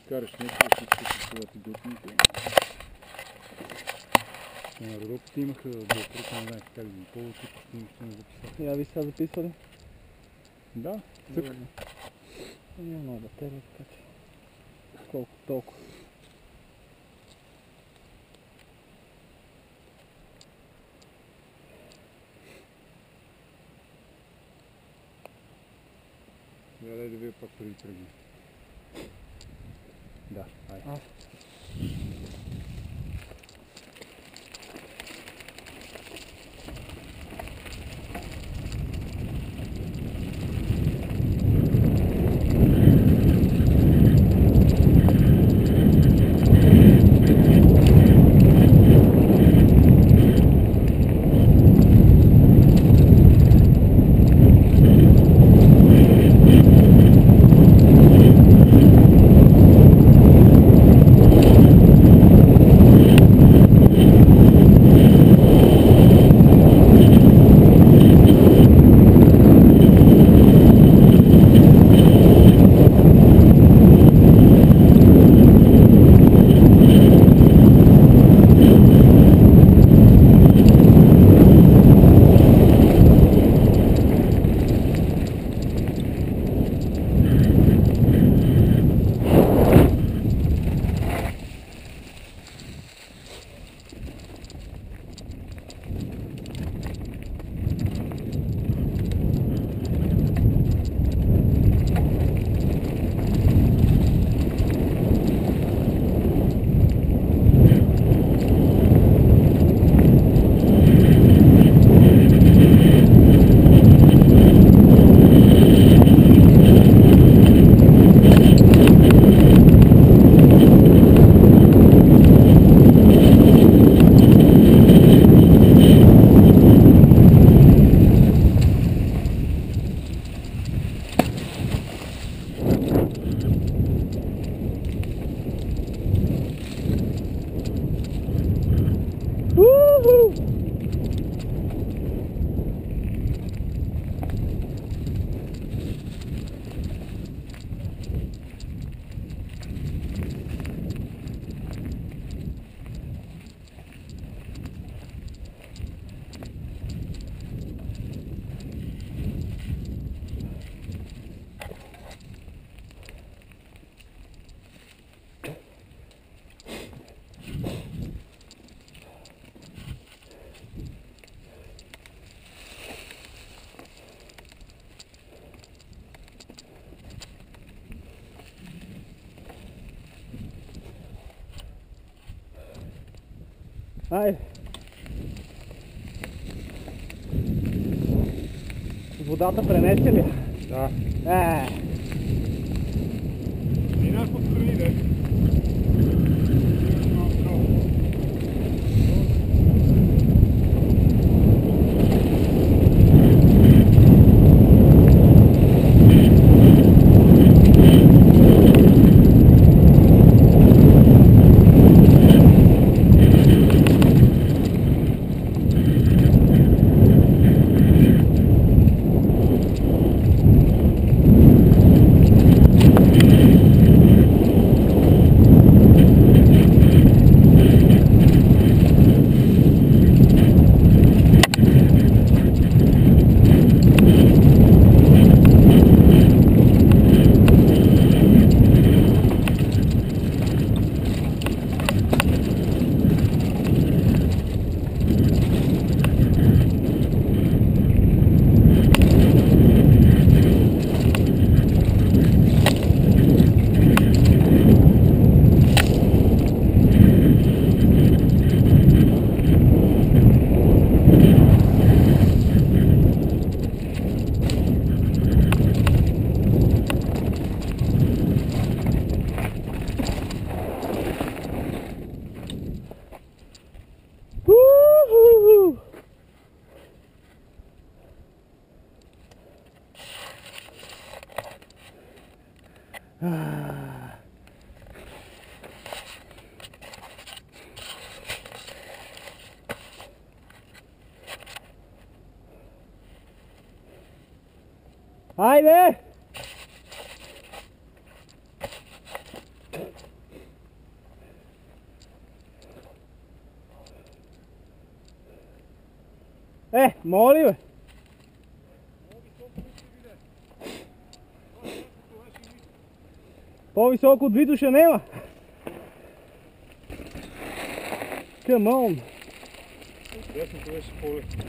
караш някакво, всички са своите готините. На родопите имаха доктор, не знаех как да повод, ще не записах. Я ви сега записали? Да, цък. Има много батерия, така че колко толкова. Сега дай да вие пак преди тръгне. Да, айде. Айде! Водата пренесе ли? Да. Е! Минах отстрани, да. Haydi! Моли бе. По-високо от Витоша нема. Come on. Десното беше по-лесно.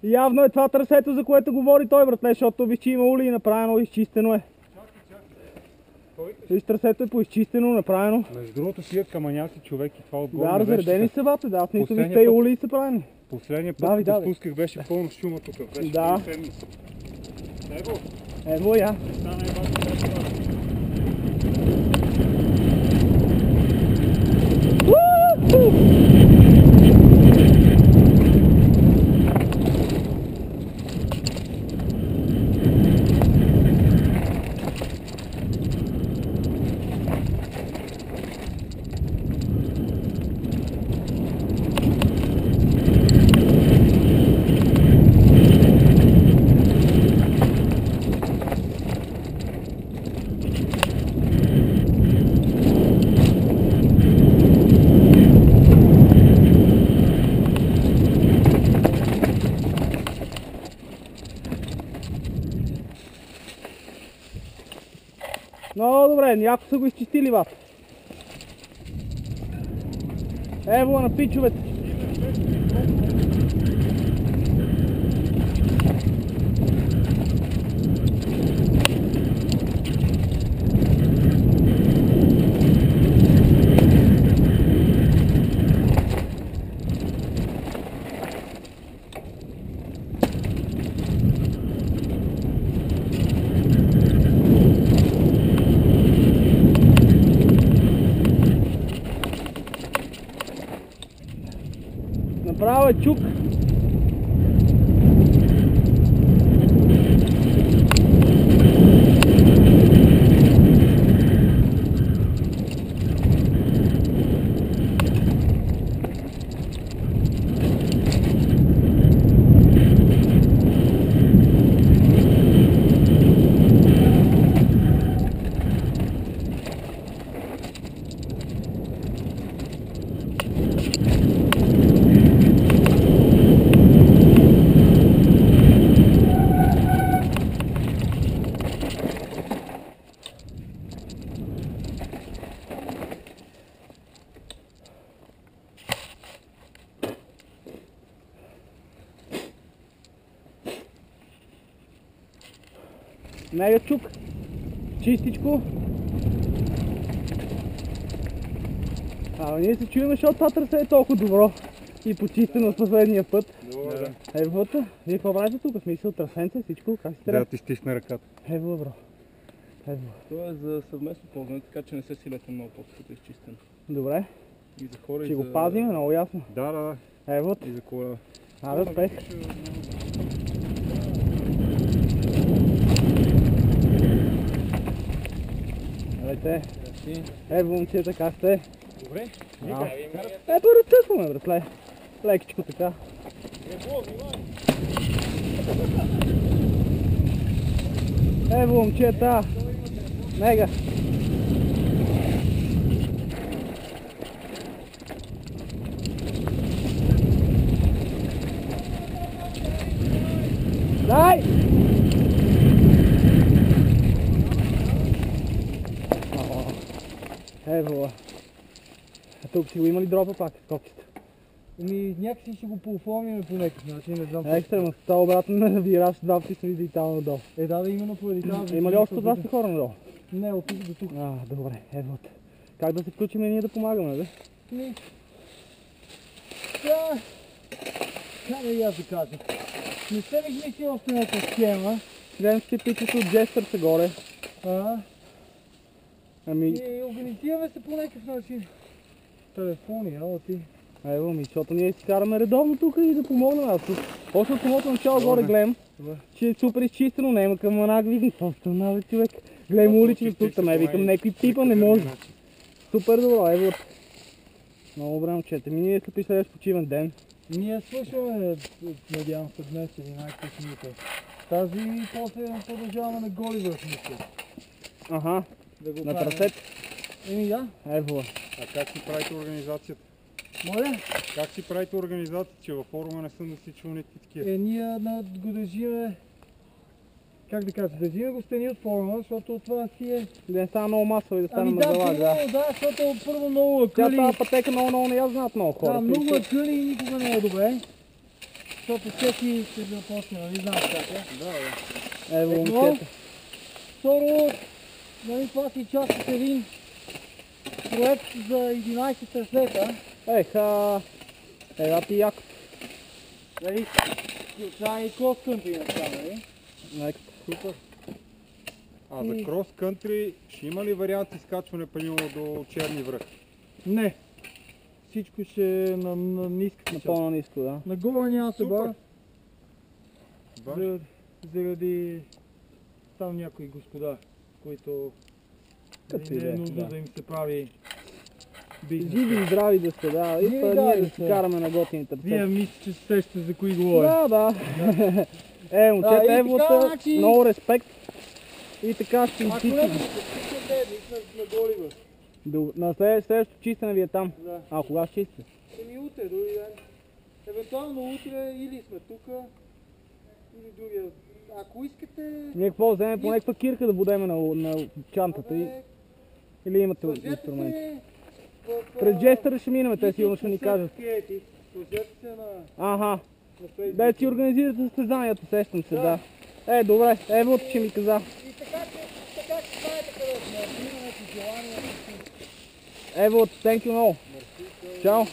Явно е това трасето, за което говори той, братле, защото виж, че има ули и направено, изчистено е. Виж, трасето е поизчистено, направено. Между другото тия камъняци човек и това отгоре. Да, разредени са, бате, да, в нито виж, те и ули са правени. Последния път, като спусках, беше пълно шума тук. Беше да. Ево! Ево я. Стана е бата. Много добре, яко са го изчистили, бат. Ево на пичовете. Направо е чук. Мега чук. Чистичко. Ние се чуем, защото това трасе е толкова добро и почистено от последния път. Добре, да. Евота, вие какво правите тук? В смисъл трасенце, всичко, как си трябва? Да ти стисна ръката. Ево, бро. Ево. Това е за съвместно ползване, така че не се силете много после като е изчистено. Добре, И за хора, ще и го за... пазим, много ясно. Да. Евот, И за кола. абе, успех. Здравейте. Ево, момчета, как сте? Добре. Поръчъкваме, братле. Лекичко така. Ево, момчета. Мега. Дай! Ево. А тук си го има ли дропа пак с копчета? Някакси ще го пооформяме по някакъв начин, не знам. Екстрено, това обратно на вираж, два пъти се види и там надолу. Да, именно поради тази. Има ли още от вас хора надолу? Не, от тук до тук. Добре, ево. Как да се включим и ние да помагаме, бе? Как да я да кажа? Не се ли измисли още някаква схема? Гледам, че пичето от Джестър са горе. Ами, И организираме се по някакъв начин. Телефони, работи. ево ми, защото ние си караме редовно тук и да помогнем. Аз тук, още от самото начало горе гледам, че е супер изчистено, няма към манак, викам, какво стана, бе, човек? Гледам улични тук, там викам, някой типа не може. Супер добро, ево. Много добре, момчета. Ние след следващ почивен ден. Ние слушаме, надявам се днес или най-късните. Тази и после продължаваме на голи върх, мисля. Аха, Да го на правим. трасет. Да. Ево. А как си правите организацията? Моля? Как си правите организацията, че във форума не съм да си чул никакви такива? Ние го държиме, как да кажа, държиме го стени от форума, защото това си е... Да не стана много масово и да стане Ами да, мързалак, да. да, защото първо много Тя акъли. тази пътека много не я знаят много хора. Да, много акъли и никога не е добре. Защото всеки ще започне, нали знаеш как е? Да. Ево, Но, момчета. второ, нали това си част от един проект за 11 трасета. Ега ти яко. Нали, това е крос кънтри неща, нали? Супер. А за крос кънтри ще има ли вариант изкачване примерно до Черни връх? Не. Всичко ще е на ниската част. По-ниско, да. Нагоре няма се Супер. бавя. Заради там някои господа, които Като не и да е е, нужно да. да им се прави бизнес. Живи и здрави да сте, да. И Живи и па здрави ние да да си сте. караме на готините Вие ръце. мислите, че се сещате за кои говоря. Да. Момчета, и ево, така, значи- много респект. И така ще Ако изчистим. не ще на голи бе. На следващото чистене ви е там. Да. А кога ще чисти? Утре, други ден. Евентуално утре или сме тука, или другия. Ако искате... Ние какво вземем по някаква кирка да будеме на чантата и... Или имате Сложете инструменти? се в... През Джестъра ще минем, те сигурно ще ни кажат. Сложете се на Да Facebook. си организирате състезанието, сещам се, да. Добре, ево ще ми каза. И така че знаете къде сме. Ако имате желание... Ево, thank you много. Чао.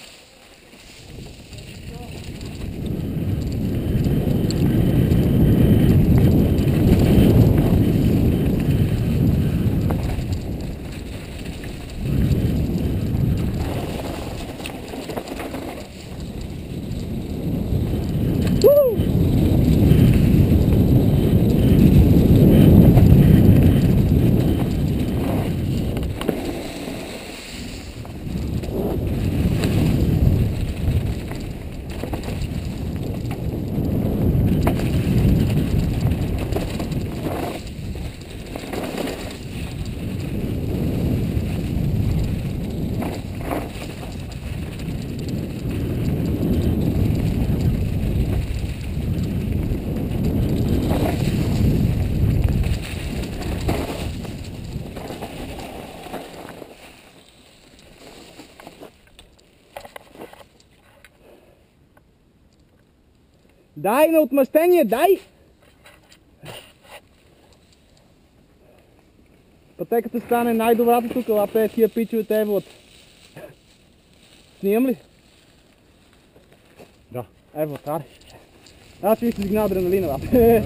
Дай на отмъщение, дай! Пътеката стане най-добрата тук, лапе тия пичовете еволът. Снимам ли? Да. Ево, тари. Аз ще ви си дигна адреналина, лапе.